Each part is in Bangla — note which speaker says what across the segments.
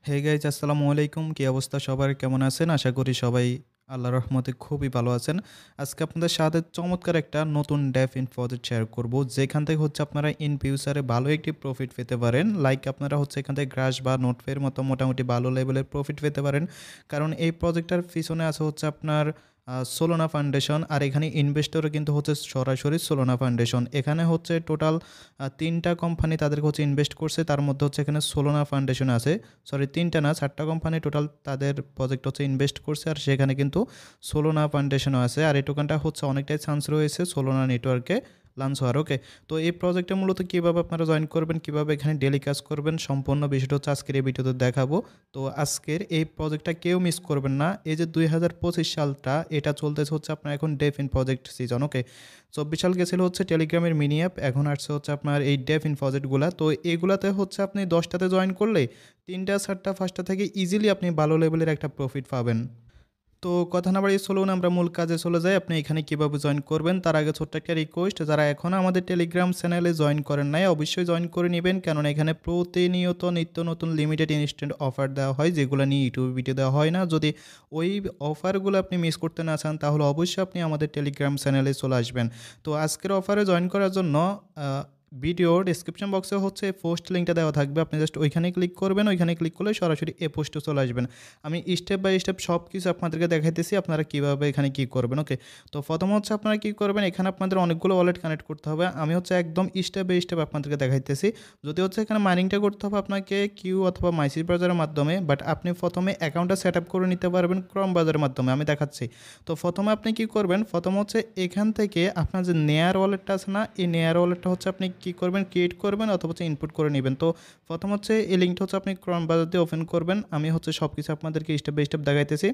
Speaker 1: হে গাইজ আসসালামু আলাইকুম। কি অবস্থা সবার? কেমন আছেন? আশা করি সবাই আল্লাহর রহমতে খুবই ভালো আছেন। আজকে আপনাদের সাথে চমৎকার একটা নতুন ডেভ ইন প্রজেক্ট শেয়ার করব। যেখান থেকে হচ্ছে আপনারা ইন ফিউচারে ভালো একটি প্রফিট পেতে পারেন। লাইক আপনারা হচ্ছে এখান থেকে গ্রাস বা নোটপের মতো মোটামুটি ভালো লেভেলের প্রফিট পেতে পারেন। কারণ এই প্রজেক্টটার পিছনে আছে হচ্ছে আপনার সোলোনা ফাউন্ডেশন, আর এখানে ইনভেস্টরও কিন্তু হচ্ছে সরাসরি সোলোনা ফাউন্ডেশন। এখানে হচ্ছে টোটাল ৩টা কোম্পানি তাদেরকে হচ্ছে ইনভেস্ট করছে। তার মধ্যে হচ্ছে এখানে সোলোনা ফাউন্ডেশন আছে। সরি, ৩টা না, ৪টা কোম্পানি টোটাল তাদের প্রজেক্ট হচ্ছে ইনভেস্ট করছে, আর সেখানে কিন্তু সোলোনা ফাউন্ডেশনও আছে। আর এই টোকেনটা হচ্ছে অনেকটাই চান্স রয়েছে সোলোনা নেটওয়ার্কে লঞ্চ হওয়ার। ওকে, তো এই প্রজেক্টে মূলত কীভাবে আপনারা জয়েন করবেন, কীভাবে এখানে ডেলি কাজ করবেন, সম্পূর্ণ বিষয়টা হচ্ছে আজকের এই ভিডিওতে দেখাবো। তো আজকের এই প্রজেক্টটা কেউ মিস করবেন না। এই যে 2025 সালটা এটা চলতেছে হচ্ছে আপনার এখন ডেভ ইন প্রজেক্ট সিজন। ওকে, 24 সাল গেছিলো হচ্ছে টেলিগ্রামের মিনি অ্যাপ, এখন আসছে হচ্ছে আপনার এই ডেভ ইন প্রজেক্টগুলা। তো এইগুলাতে হচ্ছে আপনি 10টাতে জয়েন করলে 3টা 4টা 5টা থেকে ইজিলি আপনি ভালো লেভেলের একটা প্রফিট পাবেন। তো কথা না বাড়িয়ে চলুন আমরা মূল কাজে চলে যাই। আপনি এখানে কীভাবে জয়েন করবেন তার আগে ছোট্ট একটা রিকোয়েস্ট, যারা এখনও আমাদের টেলিগ্রাম চ্যানেলে জয়েন করেন নাই অবশ্যই জয়েন করে নেবেন, কেননা এখানে প্রতিনিয়ত নিত্য নতুন লিমিটেড ইনস্ট্যান্ট অফার দেওয়া হয়, যেগুলো নিয়ে ইউটিউবে ভিডিও দেওয়া হয় না। যদি ওই অফারগুলো আপনি মিস করতে না চান তাহলে অবশ্যই আপনি আমাদের টেলিগ্রাম চ্যানেলে চলে আসবেন। তো আজকের অফারে জয়েন করার জন্য ভিডিওর ডিসক্রিপশন বক্সে হচ্ছে পোস্ট লিঙ্কটা দেওয়া থাকবে। আপনি জাস্ট ওইখানে ক্লিক করবেন, ওইখানে ক্লিক করলে সরাসরি এ পোস্টে চলে আসবেন। আমি স্টেপ বাই স্টেপ সব কিছু আপনাদেরকে দেখাইতেছি আপনারা কীভাবে এখানে কী করবেন। ওকে, তো প্রথম হচ্ছে আপনারা কী করবেন, এখানে আপনাদের অনেকগুলো ওয়ালেট কানেক্ট করতে হবে। আমি হচ্ছে একদম স্টেপ বাই স্টেপ আপনাদেরকে দেখাইতেছি। যদি হচ্ছে এখানে মাইনিংটা করতে হবে আপনাকে কিউ অথবা মাইসি ব্রাউজারের মাধ্যমে, বাট আপনি প্রথমে অ্যাকাউন্টটা সেট আপ করে নিতে পারবেন ক্রম ব্রাউজারের মাধ্যমে। আমি দেখাচ্ছি। তো প্রথমে আপনি কী করবেন, প্রথম হচ্ছে এখান থেকে আপনার যে নেয়ার ওয়ালেটটা আছে না, এই নেয়ার ওয়ালেটটা হচ্ছে আপনি কী করবেন, ক্রিয়েট করবেন অথবা হচ্ছে ইনপুট করে নেবেন। তো প্রথম হচ্ছে এই লিঙ্কটা হচ্ছে আপনি ক্রম ব্রাউজার দিয়ে ওপেন করবেন। আমি হচ্ছে সব কিছু আপনাদেরকে স্টেপ বাই স্টেপ দেখাইতেছি।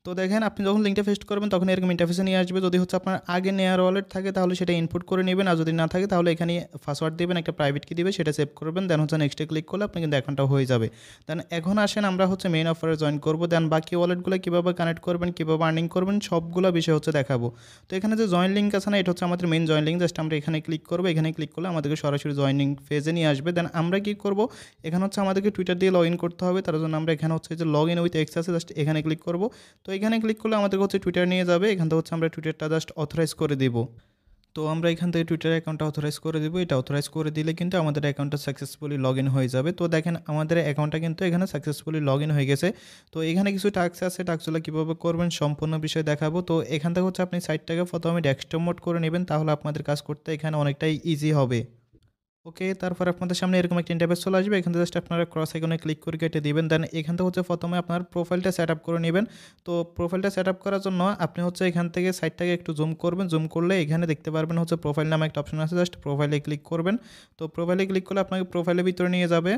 Speaker 1: তো দেখেন আপনি যখন লিঙ্কটা পেস্ট করবেন তখন এরকম ইন্টারফেসে নিয়ে আসবে। যদি হচ্ছে আপনার আগে নেয়ার ওয়ালেট থাকে তাহলে সেটা ইনপুট করে নেবেন, আর যদি না থাকে তাহলে এখানে পাসওয়ার্ড দিবেন, একটা প্রাইভেট কি দিবে সেটা সেভ করবেন। দেন হচ্ছে নেক্সটে ক্লিক করলে আপনি কিন্তু অ্যাকাউন্টটা হয়ে যাবে। দেন এখন আসেন আমরা হচ্ছে মেইন অফারে জয়েন করব। দেন বাকি ওয়ালেটগুলো কীভাবে কানেক্ট করবেন, কীভাবে আর্নিং করবেন সবগুলো বিষয় হচ্ছে দেখাবো। তো এখানে যে জয়েন লিঙ্ক আছে না, এটা হচ্ছে আমাদের মেইন জয়েন লিঙ্ক। জাস্ট আমরা এখানে ক্লিক করবো, এখানে ক্লিক করলে আমাদেরকে সরাসরি জয়েনিং পেজে নিয়ে আসবে। দেন আমরা কী করব, এখানে হচ্ছে আমাদেরকে টুইটার দিয়ে লগ ইন করতে হবে। তার জন্য আমরা এখানে হচ্ছে যে লগ ইন উইথ এক্স আছে, জাস্ট এখানে ক্লিক করব। তো এখানে ক্লিক করলে আমাদের হচ্ছে টুইটার নিয়ে যাবে। এখান থেকে হচ্ছে আমরা টুইটারটা জাস্ট অথরাইজ করে দিব। তো আমরা এখান থেকে টুইটার অ্যাকাউন্টটা অথরাইজ করে দিব। এটা অথরাইজ করে দিলে কিন্তু আমাদের অ্যাকাউন্টটা সাকসেসফুলি লগ ইন হয়ে যাবে। তো দেখেন আমাদের অ্যাকাউন্টটা কিন্তু এখানে সাকসেসফুলি লগ ইন হয়ে গেছে। তো এখানে কিছু টাস্ক আছে, টাস্কগুলো কীভাবে করবেন সম্পূর্ণ বিষয় দেখাবো। তো এখান থেকে হচ্ছে আপনি সাইটটাকে প্রথমে ডেস্কটপ মোড করে নেবেন, তাহলে আপনাদের কাজ করতে এখানে অনেকটাই ইজি হবে। ওকে, তারপর আপনাদের সামনে এরকম একটা ইন্টারফেস চলে আসবে। এখান থেকে জাস্ট আপনারা ক্রস আইকনে ক্লিক করে কেটে দিবেন। দেন এখান থেকে হচ্ছে প্রথমে আপনার প্রোফাইলটা সেট আপ করে নেবেন। তো প্রোফাইলটা সেট আপ করার জন্য আপনি হচ্ছে এখান থেকে সাইটটাকে একটু জুম করবেন। জুম করলে এখানে দেখতে পারবেন হচ্ছে প্রোফাইল নামে একটা অপশন আছে, জাস্ট প্রোফাইলে ক্লিক করবেন। তো প্রোফাইলে ক্লিক করলে আপনাকে প্রোফাইলের ভিতরে নিয়ে যাবে।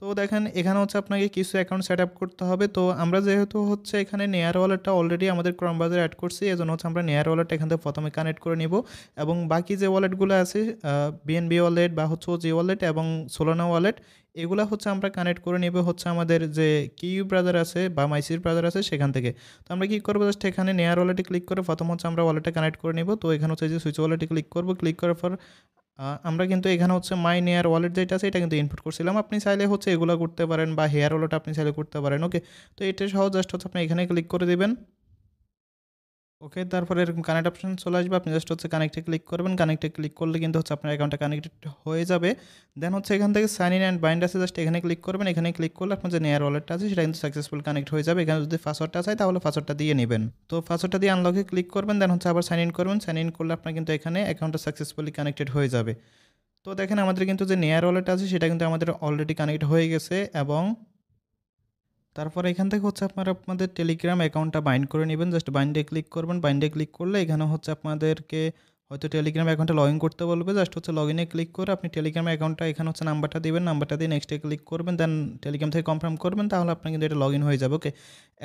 Speaker 1: তো দেখেন এখানে হচ্ছে আপনাকে কিছু অ্যাকাউন্ট সেট আপ করতে হবে। তো আমরা যেহেতু হচ্ছে এখানে নেয়ার ওয়ালেটটা অলরেডি আমাদের ক্রম ব্রাউজারে অ্যাড করছি, এজন্য হচ্ছে আমরা নেয়ার ওয়ালেটটা এখান থেকে প্রথমে কানেক্ট করে নিব, এবং বাকি যে ওয়ালেটগুলো আছে বিএনবি ওয়ালেট বা হচ্ছে ওজি ওয়ালেট এবং সোলানা ওয়ালেট, এগুলা হচ্ছে আমরা কানেক্ট করে নেব হচ্ছে আমাদের যে কিউ ব্রাউজার আছে বা মাইসির ব্রাউজার আছে সেখান থেকে। তো আমরা কী করবো, জাস্ট এখানে নেয়ার ওয়ালেটে ক্লিক করে প্রথম হচ্ছে আমরা ওয়ালেটটা কানেক্ট করে নিব। তো এখানে হচ্ছে যে সুইচ ওয়ালেটে ক্লিক করব, ক্লিক করার পর আমরা কিন্তু এখানে হচ্ছে মাই নেয়ার ওয়ালেট যেটা আছে এটা কিন্তু ইনপুট করছিলাম। আপনি চাইলে হচ্ছে এগুলো করতে পারেন বা হেয়ার ওয়ালেট আপনি চাইলে করতে পারেন। ওকে, তো এটা সহজ, জাস্ট হচ্ছে আপনি এখানে ক্লিক করে দিবেন। ওকে, তারপরে এরকম কানেক্ট অপশন চলে আসবে। আপনি জাস্ট হচ্ছে কানেক্টে ক্লিক করবেন। কানেক্টে ক্লিক করলে কিন্তু হচ্ছে আপনার অ্যাকাউন্টটা কানেক্টেড হয়ে যাবে। দেন হচ্ছে এখান থেকে সাইন ইন অ্যান্ড বাইন্ড আছে, জাস্ট এখানে ক্লিক করবেন। এখানে ক্লিক করলে আপনার যে নেয়ার ওয়ালেটটা আছে সেটা কিন্তু সাকসেসফুল কানেক্ট হয়ে যাবে। এখানে যদি পাসওয়ার্ডটা চাই তাহলে পাসওয়ার্ডটা দিয়ে নেবেন। তো পাসওয়ার্ডটা দিয়ে আনলকে ক্লিক করবেন। দেন হচ্ছে আবার সাইন ইন করবেন। সাইন ইন করলে আপনার কিন্তু এখানে অ্যাকাউন্টটা সাকসেসফুলি কানেক্টেড হয়ে যাবে। তো দেখেন আমাদের কিন্তু যে নেয়ার ওয়ালেট আছে সেটা কিন্তু আমাদের অলরেডি কানেক্ট হয়ে গেছে, এবং তারপরে এখান থেকে হচ্ছে আপনারা আপনাদের টেলিগ্রাম অ্যাকাউন্টটা বাইন্ড করে নেবেন। জাস্ট বাইন্ডে ক্লিক করবেন। বাইন্ডে ক্লিক করলে এখানে হচ্ছে আপনাদেরকে হয়তো টেলিগ্রাম অ্যাকাউন্টে লগ ইন করতে বলবে। জাস্ট হচ্ছে লগ ইনে ক্লিক করে আপনি টেলিগ্রাম অ্যাকাউন্টটা এখানে হচ্ছে নাম্বারটা দিবেন। নাম্বারটা দিয়ে নেক্সটে ক্লিক করবেন। দেন টেলিগ্রাম থেকে কনফার্ম করবেন, তাহলে আপনার কিন্তু এটা লগ ইন হয়ে যাবে। ওকে,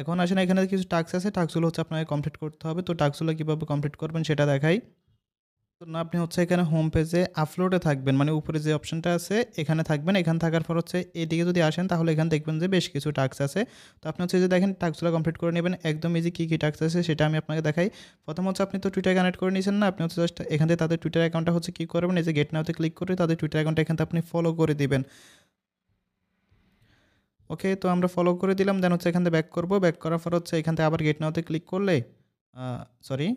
Speaker 1: এখন আসেন এখানে কিছু টাস্ক আছে, টাস্কগুলো হচ্ছে আপনাকে কমপ্লিট করতে হবে। তো টাস্কগুলো কীভাবে কমপ্লিট করবেন সেটা দেখাই। তো না, আপনি হচ্ছে এখানে হোম পেজে আপলোডে থাকবেন, মানে উপরে যে অপশনটা আছে এখানে থাকবেন। এখানে থাকার পর হচ্ছে এদিকে যদি আসেন তাহলে এখানে দেখবেন যে বেশ কিছু টাস্ক আছে। তো আপনি হচ্ছে যে দেখেন টাস্কগুলো কমপ্লিট করে নেবেন। একদম ইজি কী কী টাস্ক আছে সেটা আমি আপনাকে দেখাই। প্রথম হচ্ছে আপনি তো টুইটার কানেক্ট করে নিয়েছেন না, আপনি হচ্ছে জাস্ট এখান থেকে তাদের টুইটার অ্যাকাউন্টটা হচ্ছে কী করবেন, এই যে গেট নাওতে ক্লিক করে তাদের টুইটার অ্যাকাউন্টটা এখান থেকে আপনি ফলো করে দিবেন। ওকে, তো আমরা ফলো করে দিলাম। দেন হচ্ছে এখান থেকে ব্যাক করব। ব্যাক করার পর হচ্ছে এখান থেকে আবার গেট নাওতে ক্লিক করলে সরি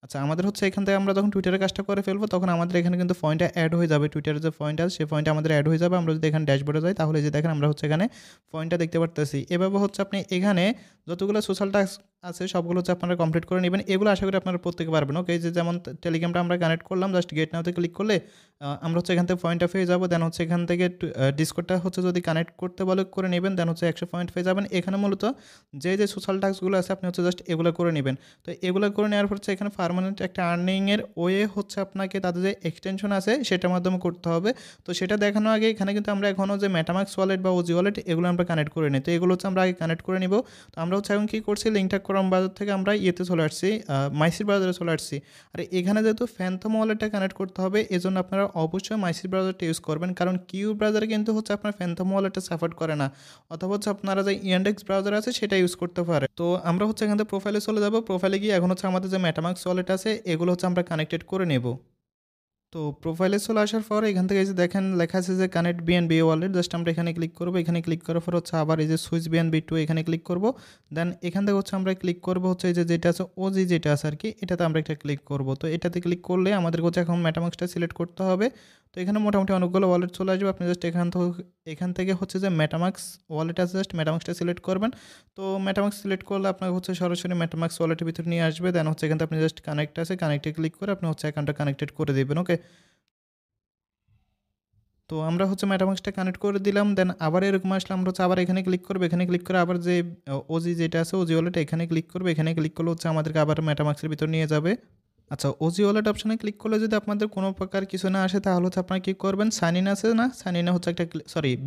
Speaker 1: আচ্ছা, আমাদের হচ্ছে এখান থেকে আমরা যখন টুইটারের কাজটা করে ফেলবো তখন আমাদের এখানে কিন্তু পয়েন্টটা অ্যাড হয়ে যাবে। টুইটারের যে পয়েন্ট আছে সেই পয়েন্টটা আমাদের অ্যাড হয়ে যাবে। আমরা যদি এখানে ড্যাশবোর্ডে যাই তাহলে যে দেখেন আমরা হচ্ছে এখানে পয়েন্টটা দেখতে পারতেছি। এভাবে হচ্ছে আপনি এখানে যতগুলো সোশ্যাল টাস্ক আছে সবগুলো হচ্ছে আপনারা কমপ্লিট করে নেবেন। এগুলো আশা করি আপনারা প্রত্যেকে পারবেন। ওকে, যে যেমন টেলিগ্রামটা আমরা কানেক্ট করলাম, জাস্ট গেট নাওতে ক্লিক করলে আমরা হচ্ছে এখান থেকে পয়েন্টটা পেয়ে যাবো। দেন হচ্ছে এখান থেকে ডিসকর্ডটা হচ্ছে যদি কানেক্ট করতে বলে করে নেবেন, দেন হচ্ছে 100 পয়েন্ট পেয়ে যাবেন। এখানে মূলত যে সোশ্যাল টাস্কগুলো আছে আপনি হচ্ছে জাস্ট এগুলো করে নেবেন। তো এগুলো করে নেওয়ার পর হচ্ছে এখানে পার্মানেন্ট একটা আর্নিংয়ের ওয়ে হচ্ছে আপনাকে তাদের যে এক্সটেনশন আছে সেটার মাধ্যমে করতে হবে। তো সেটা দেখানোর আগে এখানে কিন্তু আমরা এখনও যে মেটামাক্স ওয়ালেট বা ওজি ওয়ালেট এগুলো আমরা কানেক্ট করে নিই। তো এগুলো হচ্ছে আমরা আগে কানেক্ট করে নিব। তো আমরা হচ্ছে এখন কী করছি, লিঙ্কটা ক্রোম ব্রাউজার থেকে আমরা ইয়েতে চলে আসছি, মাইসি ব্রাউজারে চলে আসছি। আর এখানে যেহেতু ফ্যান্থম ওয়ালেটটা কানেক্ট করতে হবে এজন্য আপনারা অবশ্যই মাইসি ব্রাউজারটা ইউজ করবেন, কারণ কিউ ব্রাউজারে কিন্তু হচ্ছে আপনার ফ্যান্থম ওয়ালেটটা সাপোর্ট করে না। অথবা হচ্ছে আপনারা যে ইয়ান্ডেক্স ব্রাউজার আছে সেটা ইউজ করতে পারে। তো আমরা হচ্ছে এখান থেকে প্রোফাইলে চলে যাব। প্রোফাইলে গিয়ে এখন হচ্ছে আমাদের যে মেটামাক্স ওয়ালেট আছে এগুলো হচ্ছে আমরা কানেক্টেড করে নেব। তো প্রোফাইলে চলে আসার পর এখান থেকে এই যে দেখেন লেখা আছে যে কানেক্ট বিএনবি ওয়ালেট, জাস্ট আমরা এখানে ক্লিক করবো। এখানে ক্লিক করার পর হচ্ছে আবার এই যে সুইচ বিএনবি টু এখানে ক্লিক করব। দেন এখান থেকে হচ্ছে আমরা ক্লিক করব হচ্ছে এই যে যেটা আছে ওজি যেটা আছে আর কি, এটাতে আমরা একটা ক্লিক করব। তো এটাতে ক্লিক করলে আমাদের হচ্ছে এখন মেটামাক্সটা সিলেক্ট করতে হবে। তো এখানে মোটামুটি অনেকগুলো ওয়ালেট চলে আসবে। আপনি জাস্ট এখান থেকে হচ্ছে যে মেটামাক্স ওয়ালেট আছে, জাস্ট মেটামাক্সটা সিলেক্ট করবেন। তো মেটামাক্স সিলেক্ট করলে আপনাকে হচ্ছে সরাসরি মেটামাক্স ওয়ালেটের ভিতরে নিয়ে আসবে। দেন হচ্ছে এখান থেকে আপনি জাস্ট কানেক্ট আছে, কানেক্টে ক্লিক করে আপনি হচ্ছে অ্যাকাউন্টটা কানেক্টেড করে দেবেন। ওকে, তো আমরা হচ্ছে মেটামাক্সটা কানেক্ট করে দিলাম। দেন আবার এরকম আসলে আমরা হচ্ছে আবার এখানে ক্লিক করবো। এখানে ক্লিক করে আবার যে ওজি যেটা আছে ওজি ওয়ালেট এখানে ক্লিক করবো। এখানে ক্লিক করলে হচ্ছে আমাদেরকে আবার মেটামাক্সের ভিতর নিয়ে যাবে। আচ্ছা, ওজি ওয়ালেট অপশানে ক্লিক করলে যদি আপনাদের কোনো প্রকার কিছু না আসে তাহলে হচ্ছে আপনারা কী করবেন, সাইন ইন আছে না, সাইন ইনে হচ্ছে একটা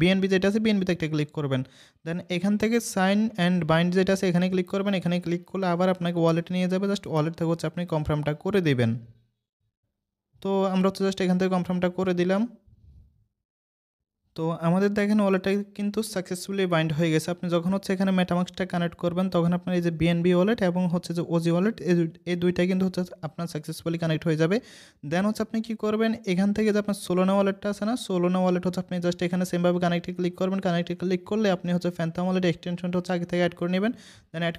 Speaker 1: বিএনবি যেটা আছে বিএনবিতে একটা ক্লিক করবেন। দেন এখান থেকে সাইন অ্যান্ড বাইন্ড যেটা আছে এখানে ক্লিক করবেন। এখানে ক্লিক করলে আবার আপনাকে ওয়ালেটে নিয়ে যাবে। জাস্ট ওয়ালেট থেকে হচ্ছে আপনি কনফার্মটা করে দেবেন। তো আমরা হচ্ছে জাস্ট এখান থেকে কনফার্মটা করে দিলাম। তো আমাদের দেখেন ওয়ালেটটা কিন্তু সাকসেসফুলি বাইন্ড হয়ে গেছে। আপনি যখন হচ্ছে এখানে মেটামাক্সটা কানেক্ট করবেন তখন আপনার এই যে বিএনবি ওয়ালেট এবং হচ্ছে যে ওজি ওয়ালেট এই দুইটাই কিন্তু হচ্ছে আপনার সাকসেসফুলি কানেক্ট হয়ে যাবে। দেন হচ্ছে আপনি কী করবেন, এখান থেকে যে আপনার সোলোনা ওয়ালেটটা আছে না, সোলোনা ওয়ালেট হচ্ছে আপনি জাস্ট এখানে সেমভাবে কানেক্টে ক্লিক করবেন। কানেক্টে ক্লিক করলে আপনি হচ্ছে ফ্যান্থম ওয়ালেট এক্সটেনশনটা হচ্ছে আগে থেকে অ্যাড করে নেবেন। দেন অ্যাড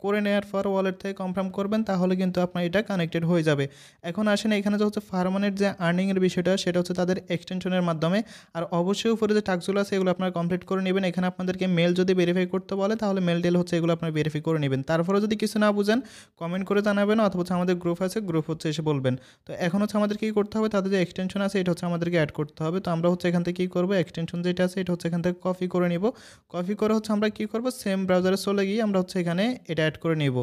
Speaker 1: করে নেওয়ার পর ওয়ালেট থেকে কনফার্ম করবেন, তাহলে কিন্তু আপনার এটা কানেক্টেড হয়ে যাবে। এখন আসেন এখানে যে হচ্ছে পার্মানেন্ট যে আর্নিংয়ের বিষয়টা সেটা হচ্ছে তাদের এক্সটেনশনের মাধ্যমে। আর অবশ্যই উপরে যে টাস্কগুলো আছে এগুলো আপনারা কমপ্লিট করে নেবেন। এখানে আপনাদেরকে মেল যদি ভেরিফাই করতে বলে তাহলে মেল টেল হচ্ছে এগুলো আপনারা ভেরিফাই করে নেবেন। তারপরে যদি কিছু না বুঝেন কমেন্ট করে জানাবেন, অথবা হচ্ছে আমাদের গ্রুপ আছে, গ্রুপ হচ্ছে এসে বলবেন। তো এখন হচ্ছে আমাদের কী করতে হবে, তাদের যে এক্সটেনশন আছে এটা হচ্ছে আমাদেরকে অ্যাড করতে হবে। তো আমরা হচ্ছে এখান থেকে কী করবো, এক্সটেনশন যেটা আছে এটা হচ্ছে এখান থেকে কপি করে নিব। কপি করে হচ্ছে আমরা কী করবো, সেম ব্রাউজারে চলে গিয়ে আমরা হচ্ছে এখানে এটা অ্যাড করে নিব।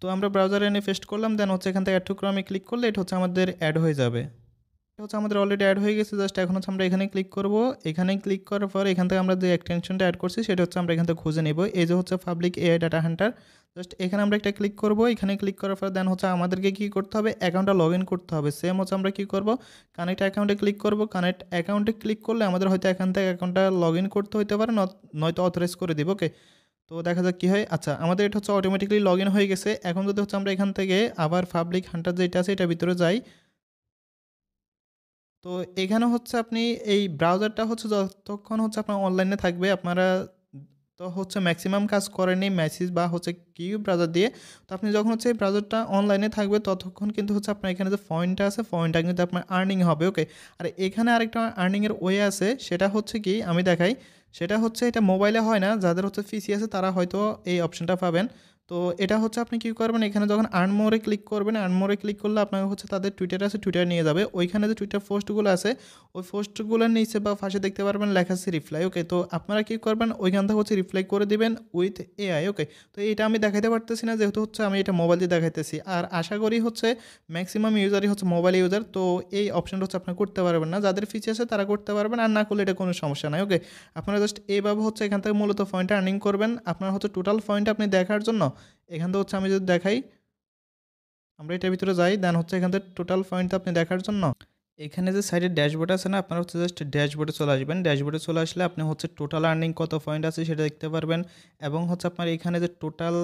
Speaker 1: তো আমরা ব্রাউজারে এনে পেস্ট করলাম। দেন হচ্ছে এখান থেকে অ্যাড টু ক্রমে ক্লিক করলে এটা হচ্ছে আমাদের অ্যাড হয়ে যাবে। এটা হচ্ছে আমাদের অলরেডি অ্যাড হয়ে গেছে। জাস্ট এখন হচ্ছে আমরা এখানে ক্লিক করব। এখানে ক্লিক করার পর এখান থেকে আমরা যে এক্সটেনশনটা অ্যাড করছি সেটা হচ্ছে আমরা এখান থেকে খুঁজে নেব। এই যে হচ্ছে public AI data Hunter, just এখানে আমরা একটা ক্লিক করব। এখানে ক্লিক করার পর দেন হচ্ছে আমাদেরকে কী করতে হবে, অ্যাকাউন্টটা লগ ইন করতে হবে। সেম হচ্ছে আমরা কী করব, কানেক্ট অ্যাকাউন্টে ক্লিক করব। কানেক্ট অ্যাকাউন্টে ক্লিক করলে আমাদের হয়তো এখান থেকে অ্যাকাউন্টটা লগ ইন করতে হতে পারে, নয়তো অথরাইজ করে দিব। ওকে, তো দেখা যাক কী হয়। আচ্ছা, আমাদের এটা হচ্ছে অটোমেটিক্যালি লগ ইন হয়ে গেছে। এখন যদি হচ্ছে আমরা এখান থেকে আবার পাবলিক হান্টার যেটা আছে এটার ভিতরে যাই, তো এখানে হচ্ছে আপনি এই ব্রাউজারটা হচ্ছে যতক্ষণ হচ্ছে আপনার অনলাইনে থাকবে আপনারা তো হচ্ছে ম্যাক্সিমাম কাজ করেনি মেসেজ বা হচ্ছে কিউ ব্রাউজার দিয়ে। তো আপনি যখন হচ্ছে এই ব্রাউজারটা অনলাইনে থাকবে ততক্ষণ কিন্তু হচ্ছে আপনার এখানে যে পয়েন্টটা আছে পয়েন্টটা কিন্তু আপনার আর্নিং হবে। ওকে, আর এখানে আরেকটা আর্নিংয়ের ওয়ে আছে, সেটা হচ্ছে কি আমি দেখাই। সেটা হচ্ছে এটা মোবাইলে হয় না, যাদের হচ্ছে পিসি আছে তারা হয়তো এই অপশনটা পাবেন। তো এটা হচ্ছে আপনি কী করবেন, এখানে যখন আর্ন মোরে ক্লিক করবেন, আর্ন মোরে ক্লিক করলে আপনাকে হচ্ছে তাদের টুইটার আছে টুইটার নিয়ে যাবে। ওইখানে যে টুইটার পোস্টগুলো আছে ওই পোস্টগুলোর নিচে বা পাশে দেখতে পারবেন লেখা আছে রিপ্লাই। ওকে, তো আপনারা কী করবেন, ওইখান থেকে হচ্ছে রিপ্লাই করে দিবেন উইথ এআই। ওকে, তো এটা আমি দেখাতে পারতেছি না যেহেতু হচ্ছে আমি এটা মোবাইল দিয়ে দেখাইতেছি। আর আশা করি হচ্ছে ম্যাক্সিমাম ইউজারই হচ্ছে মোবাইল ইউজার, তো এই অপশনটা হচ্ছে আপনারা করতে পারবেন না। যাদের ফিচার আছে তারা করতে পারবেন, আর না করলে এটা কোনো সমস্যা নাই। ওকে, আপনারা জাস্ট এইভাবে হচ্ছে এখান থেকে মূলত পয়েন্টটা আর্নিং করবেন। আপনার হচ্ছে টোটাল পয়েন্ট আপনি দেখার জন্য এখান থেকে হচ্ছে আমি যদি দেখাই, আমরা এটার ভিতরে যাই, দেন হচ্ছে এখান থেকে টোটাল পয়েন্ট আপনি দেখার জন্য এখানে যে সাইডে ড্যাশবোর্ড আছে না, আপনারা হচ্ছে জাস্ট ড্যাশবোর্ডে চলে আসবেন। ড্যাশবোর্ডে চলে আসলে আপনি হচ্ছে টোটাল আর্নিং কত পয়েন্ট আছে সেটা দেখতে পারবেন এবং হচ্ছে আপনার এখানে যে টোটাল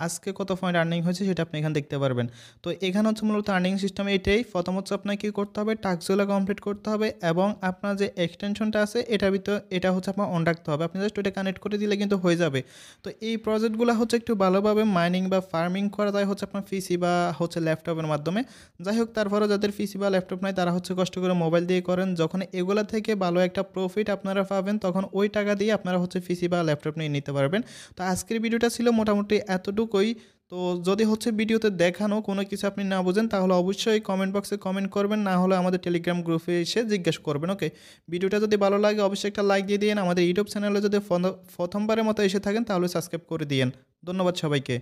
Speaker 1: আজকে কত পয়েন্ট আর্নিং হয়েছে সেটা আপনি এখানে দেখতে পারবেন। তো এখানে হচ্ছে মূলত আর্নিং সিস্টেম এটাই। প্রথম হচ্ছে আপনাকে কী করতে হবে, টাস্কগুলো কমপ্লিট করতে হবে এবং আপনার যে এক্সটেনশনটা আছে এটার ভিতর এটা হচ্ছে আপনার অন রাখতে হবে। আপনি জাস্ট ওটা কানেক্ট করে দিলে কিন্তু হয়ে যাবে। তো এই প্রজেক্টগুলো হচ্ছে একটু ভালোভাবে মাইনিং বা ফার্মিং করা যায় হচ্ছে আপনার পিসি বা হচ্ছে ল্যাপটপের মাধ্যমে। যাই হোক, তারপরেও যাদের পিসি বা ল্যাপটপ নাই তারা হচ্ছে কষ্ট করে মোবাইল দিয়ে করেন। যখন এগুলা থেকে ভালো একটা প্রফিট আপনারা পাবেন তখন ওই টাকা দিয়ে আপনারা হচ্ছে পিসি বা ল্যাপটপ নিয়ে নিতে পারবেন। তো আজকের ভিডিওটা ছিল মোটামুটি এতটুকুই। তো যদি হচ্ছে ভিডিওতে দেখানো কোনো কিছু আপনি না বুঝেন তাহলে অবশ্যই কমেন্ট বক্সে কমেন্ট করবেন, না হলে আমাদের টেলিগ্রাম গ্রুপে এসে জিজ্ঞেস করবেন। ওকে, ভিডিওটা যদি ভালো লাগে অবশ্যই একটা লাইক দিয়ে দিন। আমাদের ইউটিউব চ্যানেলে যদি প্রথমবারের মতো এসে থাকেন তাহলে সাবস্ক্রাইব করে দিন। ধন্যবাদ সবাইকে।